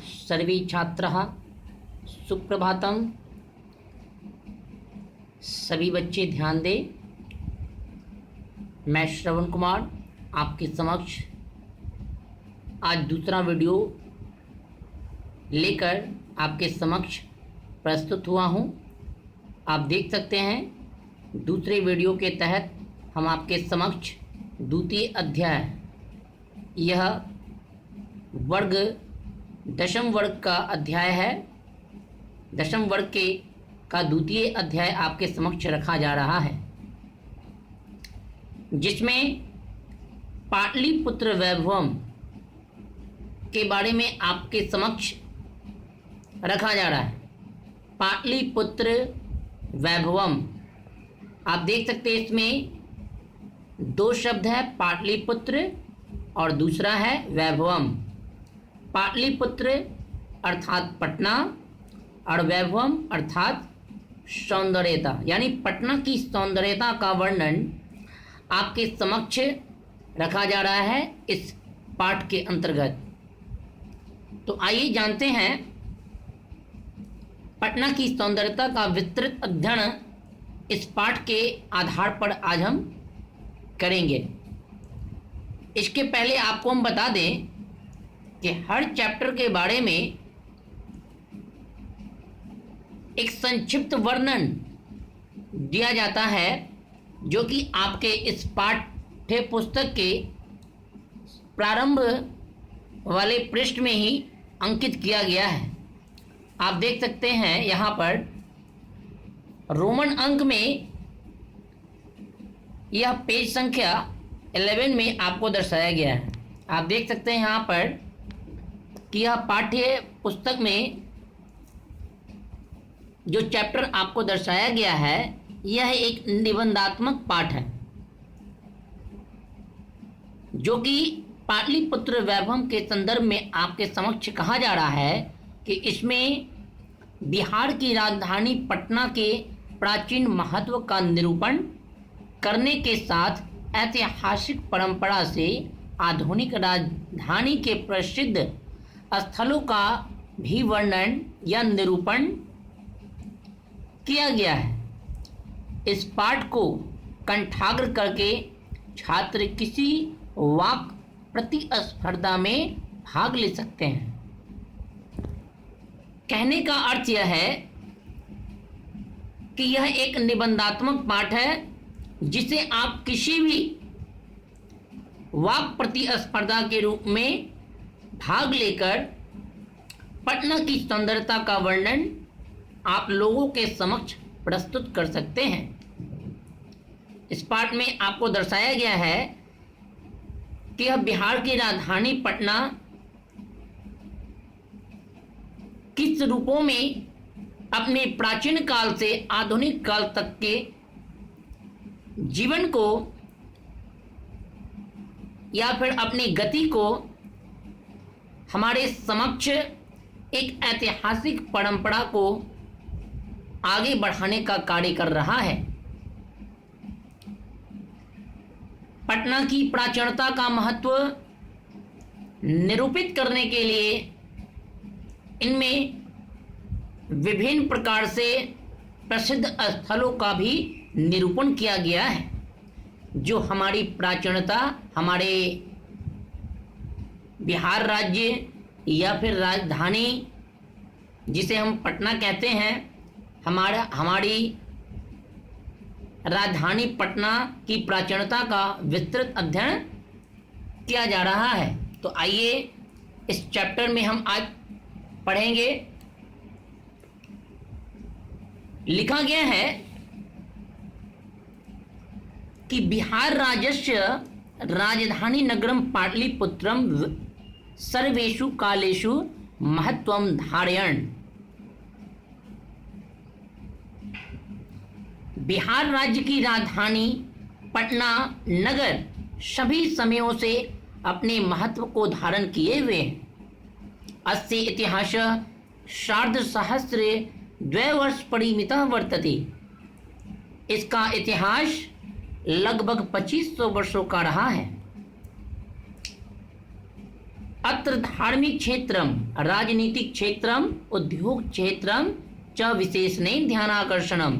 सर्वे छात्राः सुप्रभातम। सभी बच्चे ध्यान दें। मैं श्रवण कुमार आपके समक्ष आज दूसरा वीडियो लेकर आपके समक्ष प्रस्तुत हुआ हूं। आप देख सकते हैं दूसरे वीडियो के तहत हम आपके समक्ष द्वितीय अध्याय, यह वर्ग दशम वर्ग का अध्याय है। दशम वर्ग का द्वितीय अध्याय आपके समक्ष रखा जा रहा है, जिसमें पाटलिपुत्र वैभवम के बारे में आपके समक्ष रखा जा रहा है। पाटलिपुत्र वैभवम, आप देख सकते हैं इसमें दो शब्द है, पाटलिपुत्र और दूसरा है वैभवम। पाटलिपुत्र अर्थात पटना और वैभवम अर्थात सौंदर्यता, यानी पटना की सौंदर्यता का वर्णन आपके समक्ष रखा जा रहा है इस पाठ के अंतर्गत। तो आइए जानते हैं पटना की सौंदर्यता का विस्तृत अध्ययन इस पाठ के आधार पर आज हम करेंगे। इसके पहले आपको हम बता दें कि हर चैप्टर के बारे में एक संक्षिप्त वर्णन दिया जाता है, जो कि आपके इस पाठ्य पुस्तक के प्रारंभ वाले पृष्ठ में ही अंकित किया गया है। आप देख सकते हैं यहाँ पर रोमन अंक में यह पेज संख्या 11 में आपको दर्शाया गया है। आप देख सकते हैं यहाँ पर कि यह पाठ्य पुस्तक में जो चैप्टर आपको दर्शाया गया है, यह एक निबंधात्मक पाठ है, जो कि पाटलिपुत्र वैभवम के संदर्भ में आपके समक्ष कहा जा रहा है कि इसमें बिहार की राजधानी पटना के प्राचीन महत्व का निरूपण करने के साथ ऐतिहासिक परंपरा से आधुनिक राजधानी के प्रसिद्ध स्थलों का भी वर्णन या निरूपण किया गया है। इस पाठ को कंठाग्र करके छात्र किसी वाक प्रतिस्पर्धा में भाग ले सकते हैं। कहने का अर्थ यह है कि यह एक निबंधात्मक पाठ है, जिसे आप किसी भी वाक प्रतिस्पर्धा के रूप में भाग लेकर पटना की सुंदरता का वर्णन आप लोगों के समक्ष प्रस्तुत कर सकते हैं। इस पाठ में आपको दर्शाया गया है कि यह बिहार की राजधानी पटना किस रूपों में अपने प्राचीन काल से आधुनिक काल तक के जीवन को या फिर अपनी गति को हमारे समक्ष एक ऐतिहासिक परंपरा को आगे बढ़ाने का कार्य कर रहा है। पटना की प्राचीनता का महत्व निरूपित करने के लिए इनमें विभिन्न प्रकार से प्रसिद्ध स्थलों का भी निरूपण किया गया है, जो हमारी प्राचीनता, हमारे बिहार राज्य या फिर राजधानी जिसे हम पटना कहते हैं, हमारी राजधानी पटना की प्राचीनता का विस्तृत अध्ययन किया जा रहा है। तो आइए इस चैप्टर में हम आज पढ़ेंगे। लिखा गया है कि बिहार राज्यस्य राजधानी नगरम पाटलिपुत्रम सर्वेषु कालेषु महत्वम धारयन्। बिहार राज्य की राजधानी पटना नगर सभी समयों से अपने महत्व को धारण किए हुए हैं। अस्य इतिहास सार्धसहस्रे द्वैवर्ष परिमितः वर्तते। इसका इतिहास लगभग 2500 वर्षों का रहा है। अत्र धार्मिक क्षेत्रम, राजनीतिक क्षेत्रम, उद्योग क्षेत्रम च विशेषणेन ध्यानाकर्षणम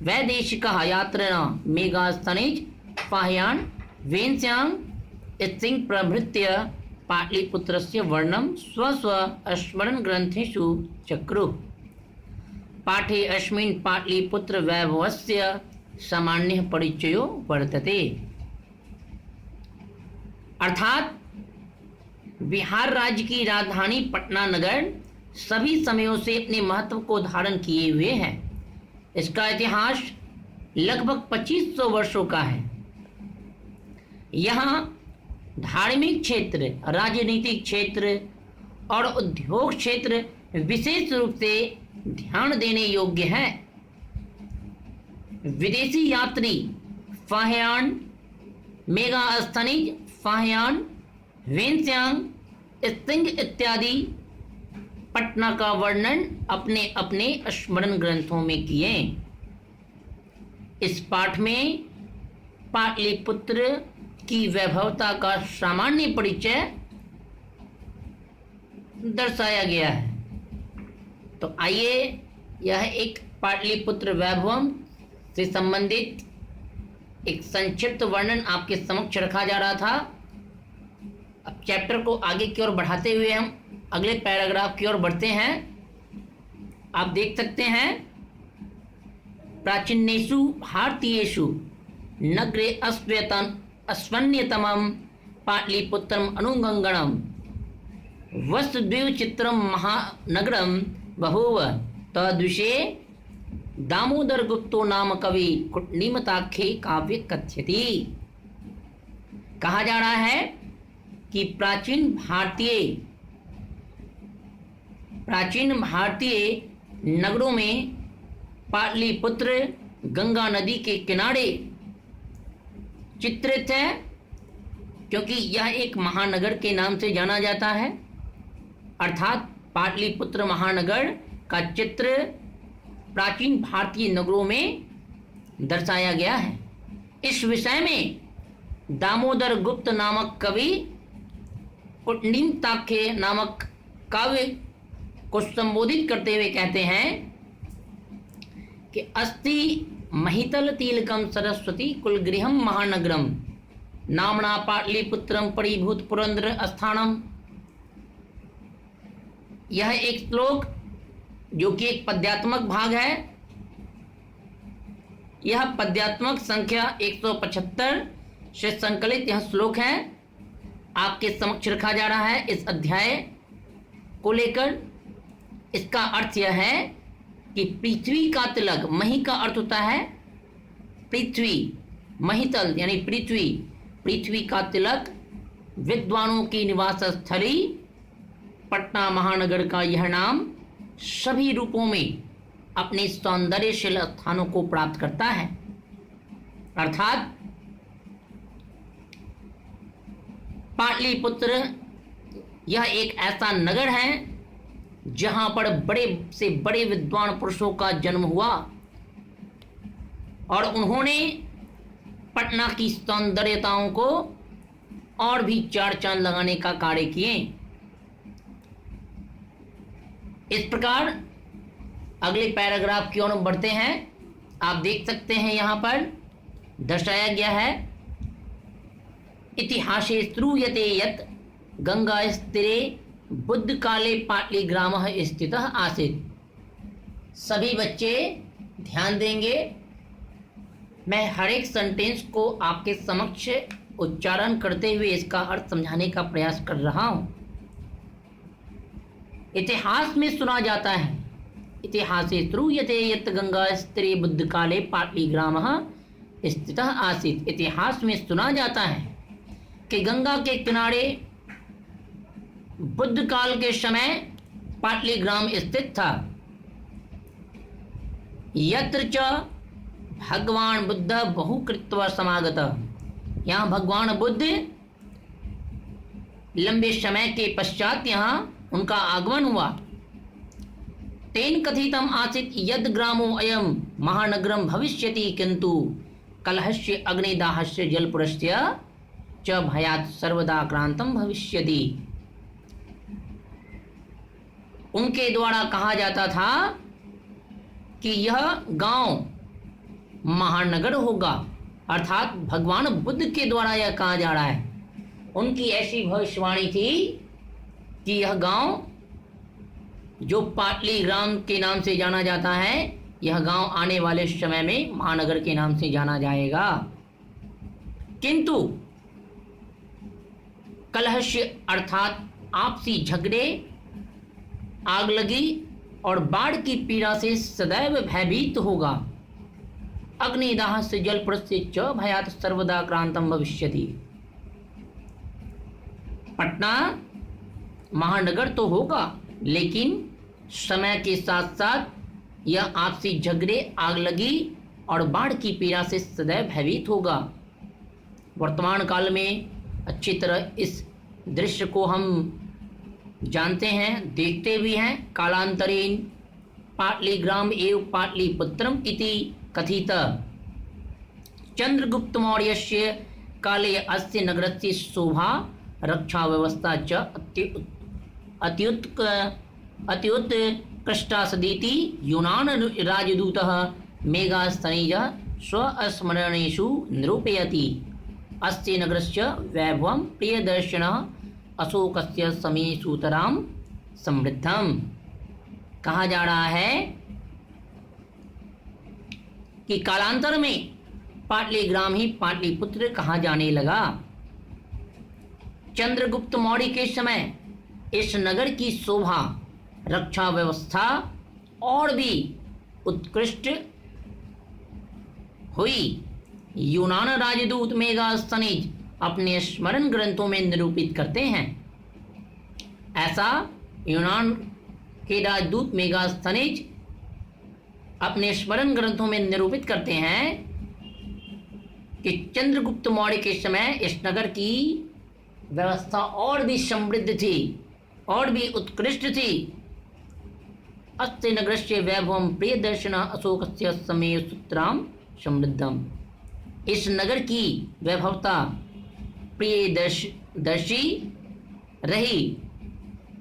वैदेशिकः यात्रिणः मेगास्थनीज पाह्यान् वेन्स्यां स्त्रिंग प्रभृत्य पाटलिपुत्रस्य वर्णनं स्वस्व स्मरण ग्रंथेषु चक्रुः। पाठे अस्मिन् पाटलिपुत्र वैभवस्य सामान्यः परिचयो वर्तते। अर्थात बिहार राज्य की राजधानी पटना नगर सभी समयों से अपने महत्व को धारण किए हुए है। इसका इतिहास लगभग 2500 वर्षों का है। यहाँ धार्मिक क्षेत्र, राजनीतिक क्षेत्र और उद्योग क्षेत्र विशेष रूप से ध्यान देने योग्य है। विदेशी यात्री फाह्यान, मेगास्थनीज फाह्यान, वेन्स्यांग, स्त्रिंग इत्यादि पटना का वर्णन अपने अपने स्मरण ग्रंथों में किए। इस पाठ में पाटलिपुत्र की वैभवता का सामान्य परिचय दर्शाया गया है। तो आइए, यह एक पाटलिपुत्र वैभवम से संबंधित एक संक्षिप्त वर्णन आपके समक्ष रखा जा रहा था। अब चैप्टर को आगे की ओर बढ़ाते हुए हम अगले पैराग्राफ की ओर बढ़ते हैं। आप देख सकते हैं, प्राचीनेषु भारतीयेषु नगरे अस्वन्यतमं पाटलिपुत्रम अनुगंगणम वसुद्वीपचित्रम महानगरम बभूव तद्विषये दामोदर गुप्तो नाम कवि कुटनीमताख्ये काव्य कथ्यति। कहा जा रहा है कि प्राचीन भारतीय नगरों में पाटलिपुत्र गंगा नदी के किनारे चित्रित है, क्योंकि यह एक महानगर के नाम से जाना जाता है। अर्थात पाटलिपुत्र महानगर का चित्र प्राचीन भारतीय नगरों में दर्शाया गया है। इस विषय में दामोदर गुप्त नामक कवि कुटनीमताख्ये नामक काव्य को संबोधित करते हुए कहते हैं कि अस्ति महितल तिलकम सरस्वती कुलगृहम महानगरम नामना पाटलिपुत्रम परिभूत पुरंदर स्थानम। यह एक श्लोक जो कि एक पद्यात्मक भाग है। यह पद्यात्मक संख्या 175 से संकलित यह श्लोक है, आपके समक्ष रखा जा रहा है इस अध्याय को लेकर। इसका अर्थ यह है कि पृथ्वी का तिलक, मही का अर्थ होता है पृथ्वी, महितल यानी पृथ्वी, पृथ्वी का तिलक, विद्वानों की निवास स्थली पटना महानगर का यह नाम सभी रूपों में अपने सौंदर्यशील स्थानों को प्राप्त करता है। अर्थात पाटलिपुत्र यह एक ऐसा नगर है जहां पर बड़े से बड़े विद्वान पुरुषों का जन्म हुआ और उन्होंने पटना की सौंदर्यताओं को और भी चार चांद लगाने का कार्य किए। इस प्रकार अगले पैराग्राफ की ओर बढ़ते हैं। आप देख सकते हैं यहाँ पर दर्शाया गया है, इतिहासे श्रूयते यत् गंगास्तीरे बुद्ध काले पाटलिग्रामः स्थितः आसीत्। सभी बच्चे ध्यान देंगे, मैं हर एक सेंटेंस को आपके समक्ष उच्चारण करते हुए इसका अर्थ समझाने का प्रयास कर रहा हूं। इतिहास में सुना जाता है, इतिहासे श्रूयते यत् गंगास्तीरे बुद्ध काले पाटलिग्रामः स्थितः आसीत्। इतिहास में सुना जाता है कि गंगा के किनारे बुद्ध काल के समय पाटलिग्राम स्थित था। यत्र च भगवान बुद्ध बहुकृत्वा समागतः। यहाँ भगवान बुद्ध लंबे समय के पश्चात यहाँ उनका आगमन हुआ। तेन कथितम आसीत् यद ग्रामो अयम महानगरम भविष्यति किंतु कलहस्य अग्निदाहस्य जलपुरस्य च भयात् सर्वदा क्रांतम भविष्यति। उनके द्वारा कहा जाता था कि यह गांव महानगर होगा, अर्थात भगवान बुद्ध के द्वारा यह कहा जा रहा है। उनकी ऐसी भविष्यवाणी थी कि यह गांव जो पाटलीग्राम के नाम से जाना जाता है, यह गांव आने वाले समय में महानगर के नाम से जाना जाएगा। किंतु कलह अर्थात आपसी झगड़े, आगलगी और बाढ़ की पीड़ा से सदैव भयभीत होगा। अग्निदाह से जल प्रस्य च भयात सर्वदा क्रांतम भविष्यति। पटना महानगर तो होगा, लेकिन समय के साथ साथ यह आपसी झगड़े, आगलगी और बाढ़ की पीड़ा से सदैव भयभीत होगा। वर्तमान काल में अच्छी तरह इस दृश्य को हम जानते हैं, देखते भी हैं। कालांतरेण पाटलीग्राम एव पाटलिपुत्रम इति कथित। चंद्रगुप्त मौर्यस्य काले अस्य नगरस्य शोभा रक्षा व्यवस्था च अत्युत्कृष्टा सदीति यूनान राजदूतः मेगास्थनीजः स्वस्मरणेषु निरूपयति। अस्य नगरस्य वैभवं प्रियदर्शनः अशोकस्य समय सूतराम समृद्धम। कहा जा रहा है कि कालांतर में पाटलीग्राम ही पाटलिपुत्र कहा जाने लगा। चंद्रगुप्त मौर्य के समय इस नगर की शोभा, रक्षा व्यवस्था और भी उत्कृष्ट हुई। यूनान राजदूत मेगास्थनीज अपने स्मरण ग्रंथों में निरूपित करते हैं। ऐसा यूनान के राजदूत मेगास्थनीज अपने स्मरण ग्रंथों में निरूपित करते हैं कि चंद्रगुप्त मौर्य के समय इस नगर की व्यवस्था और भी समृद्ध थी, और भी उत्कृष्ट थी। अस्य नगरस्य वैभवं प्रियदर्शन अशोकस्य समय सूत्राम समृद्धम। इस नगर की वैभवता प्रियदर्शी रही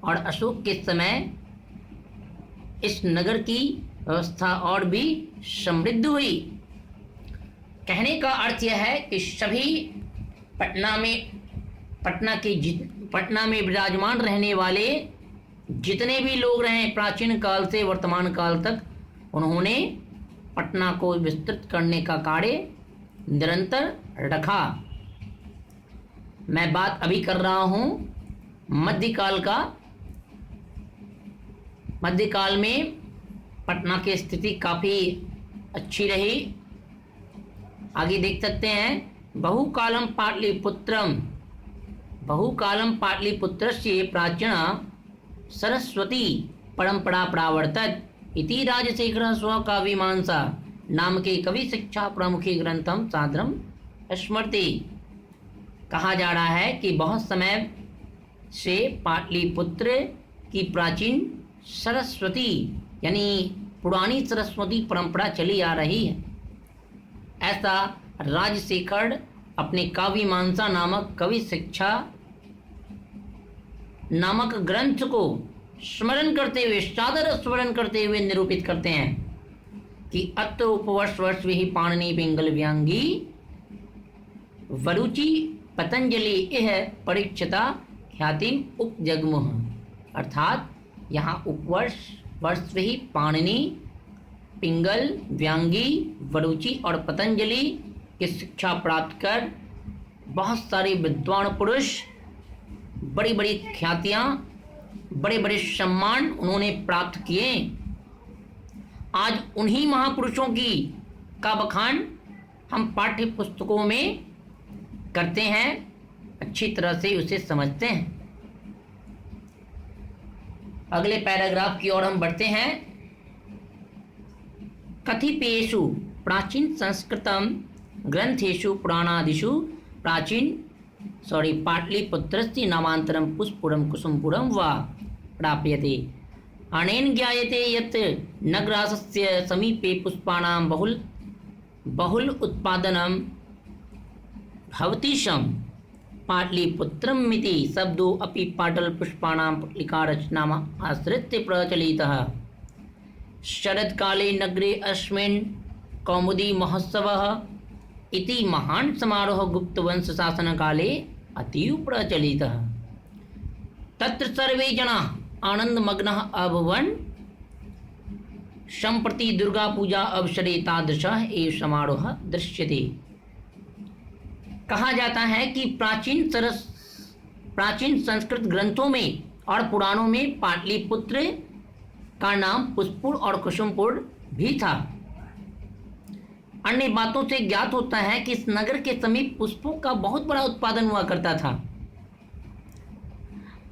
और अशोक के समय इस नगर की व्यवस्था और भी समृद्ध हुई। कहने का अर्थ यह है कि सभी पटना में विराजमान रहने वाले जितने भी लोग रहे प्राचीन काल से वर्तमान काल तक, उन्होंने पटना को विस्तृत करने का कार्य निरंतर रखा। मैं बात अभी कर रहा हूँ मध्यकाल का। मध्यकाल में पटना की स्थिति काफ़ी अच्छी रही। आगे देख सकते हैं, बहुकालम पाटलिपुत्रस्य प्राचीन सरस्वती परंपरा प्रावर्तत इति राजशेखरः स्वकाव्यमीमांसा नामके कवि शिक्षा प्रमुखे ग्रंथम सादरम स्मृति। कहा जा रहा है कि बहुत समय से पाटलिपुत्र की प्राचीन सरस्वती यानी पुरानी सरस्वती परंपरा चली आ रही है। ऐसा राजशेखर अपने काव्यमीमांसा नामक कवि शिक्षा नामक ग्रंथ को स्मरण करते हुए, सादर स्मरण करते हुए निरूपित करते हैं कि अत्र उपवर्ष ही पाणिनि पिंगल व्यांगी वरुचि पतंजलि इह परीक्षता ख्यातिम उपजगमुह। अर्थात यहाँ उपवर्ष ही पाणिनि, पिंगल, व्यांगी, वरुचि और पतंजलि की शिक्षा प्राप्त कर बहुत सारे विद्वान पुरुष बड़ी बड़ी ख्यातियाँ, बड़े बड़े सम्मान उन्होंने प्राप्त किए। आज उन्हीं महापुरुषों का बखान हम पाठ्य पुस्तकों में करते हैं, अच्छी तरह से उसे समझते हैं। अगले पैराग्राफ की ओर हम बढ़ते हैं। कतिपयेषु प्राचीन संस्कृतम ग्रंथेषु पुराणादिषु पाटलिपुत्रस्य नामांतरं पुष्पुरं कुसुमपुरं वा प्राप्यते। अनेन ज्ञायते यत् नगरास्य समीपे पुष्पाणां बहुल उत्पादनं भवति स्म। पाटलिपुत्रमिति शब्दो अपि पाटलपुष्पाणां लिकारचनाम् आश्रित्य प्रचलितः। शरत्काले नगरे अस्मिन् कौमुदी महोत्सवः इति महान् समारोहः गुप्तवंश शासनकाले अतीव प्रचलितः। तत्र सर्वे जनाः आनन्दमग्नाः अभवन्। सम्प्रति दुर्गा पूजा अवसरे तादृशः एव समारोह दृश्यते। कहा जाता है कि प्राचीन संस्कृत ग्रंथों में और पुराणों में पाटलिपुत्र का नाम पुष्पुर और कुसुमपुर भी था। अन्य बातों से ज्ञात होता है कि इस नगर के समीप पुष्पों का बहुत बड़ा उत्पादन हुआ करता था।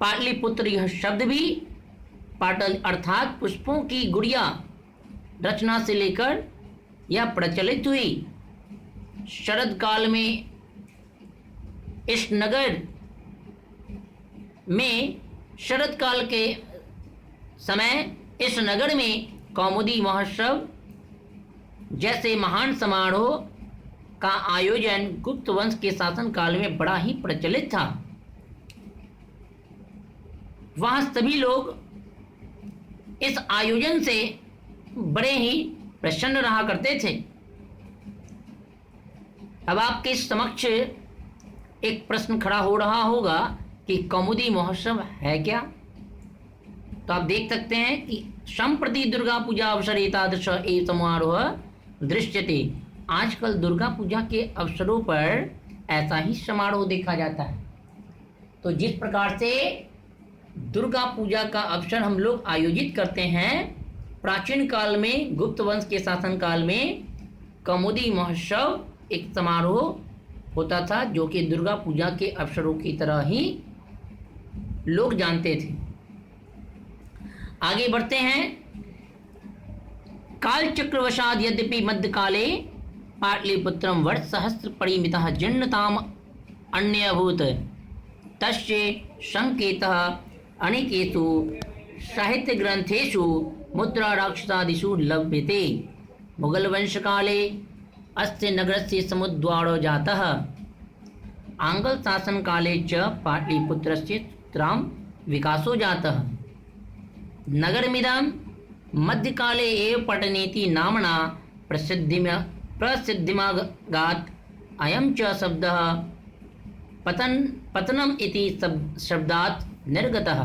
पाटलिपुत्र यह शब्द भी पाटल अर्थात पुष्पों की गुड़िया रचना से लेकर यह प्रचलित हुई। शरद काल में इस नगर में शरद काल के समय इस नगर में कौमुदी महोत्सव जैसे महान समारोह का आयोजन गुप्त वंश के शासन काल में बड़ा ही प्रचलित था। वहाँ सभी लोग इस आयोजन से बड़े ही प्रसन्न रहा करते थे। अब आपके समक्ष एक प्रश्न खड़ा हो रहा होगा कि कौमुदी महोत्सव है क्या? तो आप देख सकते हैं कि सम्प्रति दुर्गा पूजा अवसरे तादृश एव समारोह दृश्यते। आजकल दुर्गा पूजा के अवसरों पर ऐसा ही समारोह देखा जाता है। तो जिस प्रकार से दुर्गा पूजा का अवसर हम लोग आयोजित करते हैं, प्राचीन काल में गुप्त वंश के शासन काल में कौमुदी महोत्सव एक समारोह होता था जो कि दुर्गा पूजा के अवसरों की तरह ही लोग जानते थे। आगे बढ़ते हैं। कालचक्रवशाद यद्यपि मध्यकाले पाटलिपुत्रम वर्ष सहस्र परिमितः जीर्णताम अन्यभूत तस्य संकेतः अनेकेषु साहित्य ग्रंथेषु मुद्रा राक्षसादिषु लभ्यते। मुगल वंश काले अस्य नगरस्य समुद्वारो जातः। आंग्ल शासन काले च पाटलिपुत्रस्य चित्रां विकासो जातः। नगरमिदं मध्यकाले एव पटनेति नाम्ना प्रसिद्धिमगात्। अयं च शब्दः पतनम् इति शब्दात् निर्गतः।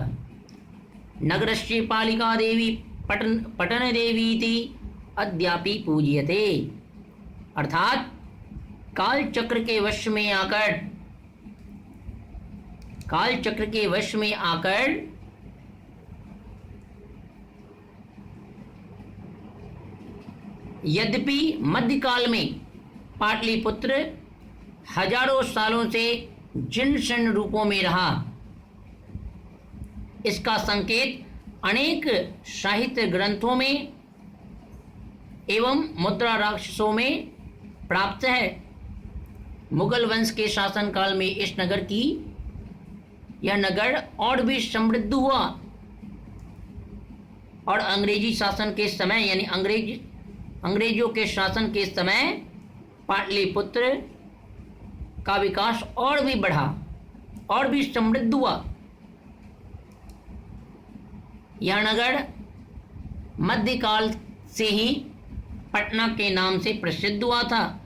नगरस्य पालिका देवी पटनदेवी इति अद्यापि पूज्यते। अर्थात कालचक्र के वश में आकर यद्यपि मध्यकाल में पाटलिपुत्र हजारों सालों से जीर्ण शीर्ण रूपों में रहा, इसका संकेत अनेक साहित्य ग्रंथों में एवं मुद्रा राक्षसों में प्राप्त है। मुगल वंश के शासनकाल में यह नगर और भी समृद्ध हुआ और अंग्रेजी शासन के समय यानी अंग्रेजों के शासन के समय पाटलिपुत्र का विकास और भी बढ़ा और भी समृद्ध हुआ। यह नगर मध्यकाल से ही पटना के नाम से प्रसिद्ध हुआ था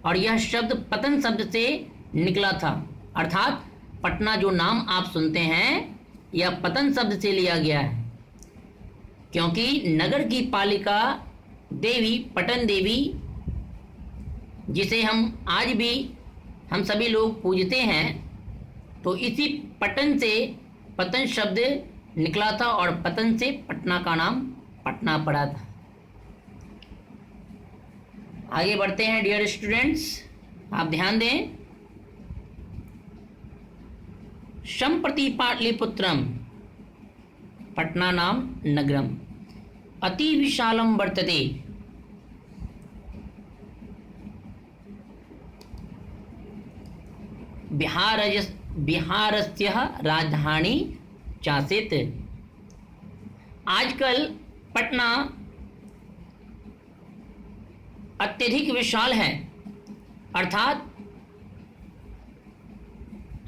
और यह शब्द पतन शब्द से निकला था। अर्थात पटना जो नाम आप सुनते हैं यह पतन शब्द से लिया गया है, क्योंकि नगर की पालिका देवी पटन देवी, जिसे हम आज भी हम सभी लोग पूजते हैं, तो इसी पटन से पतन शब्द निकला था और पतन से पटना का नाम पटना पड़ा था। आगे बढ़ते हैं डियर स्टूडेंट्स, आप ध्यान दें। सम्प्रति पाटलिपुत्रम पटना नाम नगरम अति विशालम वर्तते। बिहारस्य राजधानी चासित। आजकल पटना अत्यधिक विशाल है, अर्थात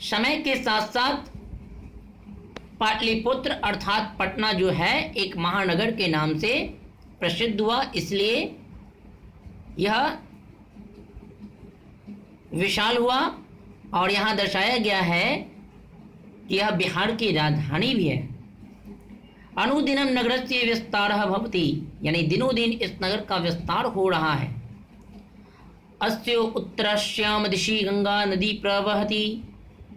समय के साथ साथ पाटलिपुत्र अर्थात पटना जो है एक महानगर के नाम से प्रसिद्ध हुआ, इसलिए यह विशाल हुआ। और यहाँ दर्शाया गया है कि यह बिहार की राजधानी भी है। अनुदिनम नगरस्य विस्तारः भवति, यानी दिनों दिन इस नगर का विस्तार हो रहा है। अस्य उत्तरस्याम दिशि गंगा नदी प्रवहति,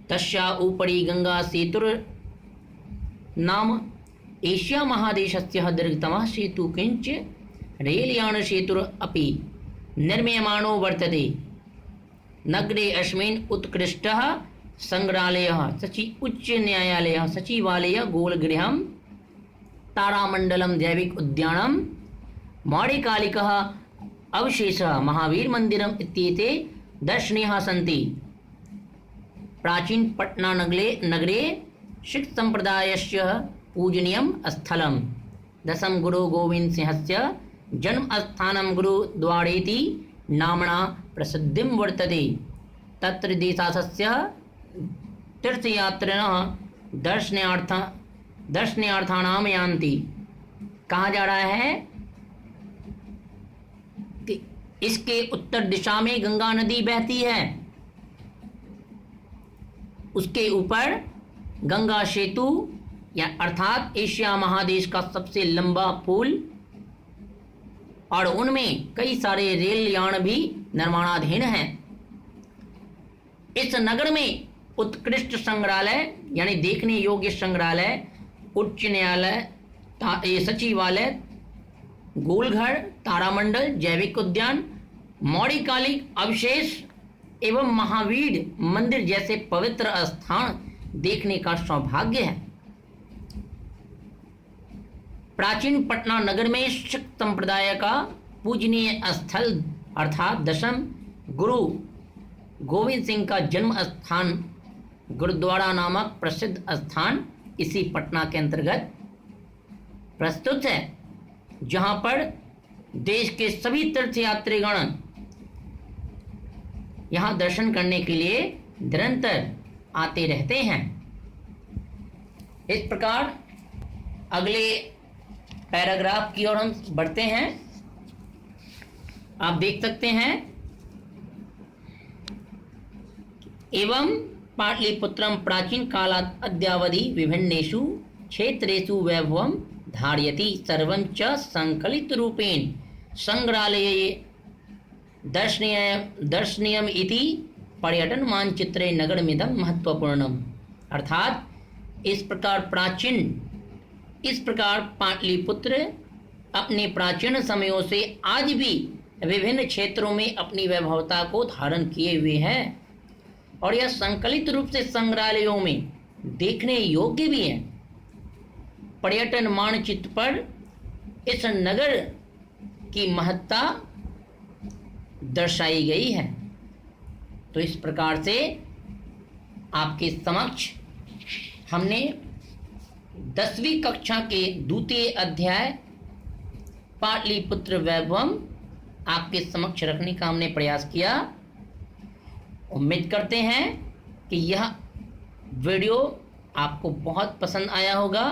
तस्या उपरि गंगा सेतुर नाम एशिया महादेशस्य दीर्घतमः सेतु किंच रेलयान सेतुर अपि निर्मीयमाणो वर्तते। नगरे अस्मिन् उत्कृष्टः संग्रहालयः, उच्च न्यायालयः, सचिवालयः, गोलगृहं, तारामंडलम, जैविक उद्यानम, मौर्यकालिकः अवशेषः, महावीर मंदिरम इत्येते दर्शनीयाः सन्ति। प्राचीन पटना नगरे सिख संप्रदायस्य पूजनीयं स्थलम्। दशम गुरु गोविंद सिंहस्य जन्म स्थानं गुरुद्वारेति नाम्ना प्रसिद्धिं वर्तते। तत्र देशास्य तीर्थयात्रिणः दर्शनार्थानां यान्ति। कहा जा रहा है कि इसके उत्तर दिशा में गंगा नदी बहती है, उसके ऊपर गंगा सेतु या अर्थात एशिया महादेश का सबसे लंबा पुल, और उनमें कई सारे रेल यान भी निर्माणाधीन हैं। इस नगर में उत्कृष्ट संग्रहालय यानी देखने योग्य संग्रहालय, उच्च न्यायालय, सचिवालय, गोलघर, तारामंडल, जैविक उद्यान, मौर्यकालिक अवशेष एवं महावीर मंदिर जैसे पवित्र स्थान देखने का सौभाग्य है। प्राचीन पटना नगर में सिख संप्रदाय का पूजनीय स्थल अर्थात दशम गुरु गोविंद सिंह का जन्म स्थान गुरुद्वारा नामक प्रसिद्ध स्थान इसी पटना के अंतर्गत प्रस्तुत है, जहां पर देश के सभी तीर्थयात्रीगण यहां दर्शन करने के लिए निरंतर आते रहते हैं। इस प्रकार अगले पैराग्राफ की ओर हम बढ़ते हैं। आप देख सकते हैं, एवं पाटलिपुत्रम प्राचीन कालात् अद्यावधि विभिन्नेषु क्षेत्रेषु वैभवं धारयति, सर्वं च संकलित रूपेण संग्रहालये दर्शनीयम इति पर्यटन मानचित्रे नगरमिदं महत्वपूर्णम। अर्थात इस प्रकार पाटलिपुत्र अपने प्राचीन समयों से आज भी विभिन्न क्षेत्रों में अपनी वैभवता को धारण किए हुए है, और यह संकलित रूप से संग्रहालयों में देखने योग्य भी है। पर्यटन मानचित्र पर इस नगर की महत्ता दर्शाई गई है। तो इस प्रकार से आपके समक्ष हमने 10वीं कक्षा के द्वितीय अध्याय पाटलिपुत्र वैभवम आपके समक्ष रखने का हमने प्रयास किया। उम्मीद करते हैं कि यह वीडियो आपको बहुत पसंद आया होगा।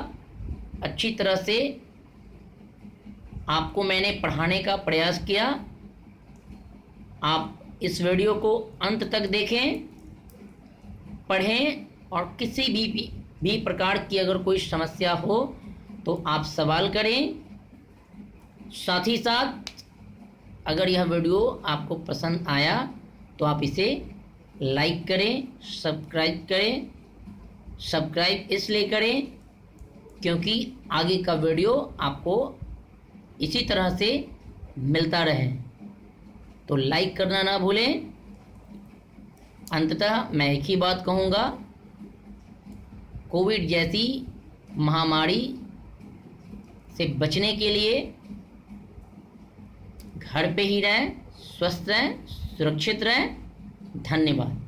अच्छी तरह से आपको मैंने पढ़ाने का प्रयास किया। आप इस वीडियो को अंत तक देखें, पढ़ें, और किसी भी प्रकार की अगर कोई समस्या हो तो आप सवाल करें। साथ ही साथ अगर यह वीडियो आपको पसंद आया तो आप इसे लाइक करें, सब्सक्राइब करें। सब्सक्राइब इसलिए करें क्योंकि आगे का वीडियो आपको इसी तरह से मिलता रहे। तो लाइक करना ना भूलें। अंततः मैं एक ही बात कहूँगा, कोविड जैसी महामारी से बचने के लिए घर पे ही रहें, स्वस्थ रहें, सुरक्षित रहें। धन्यवाद।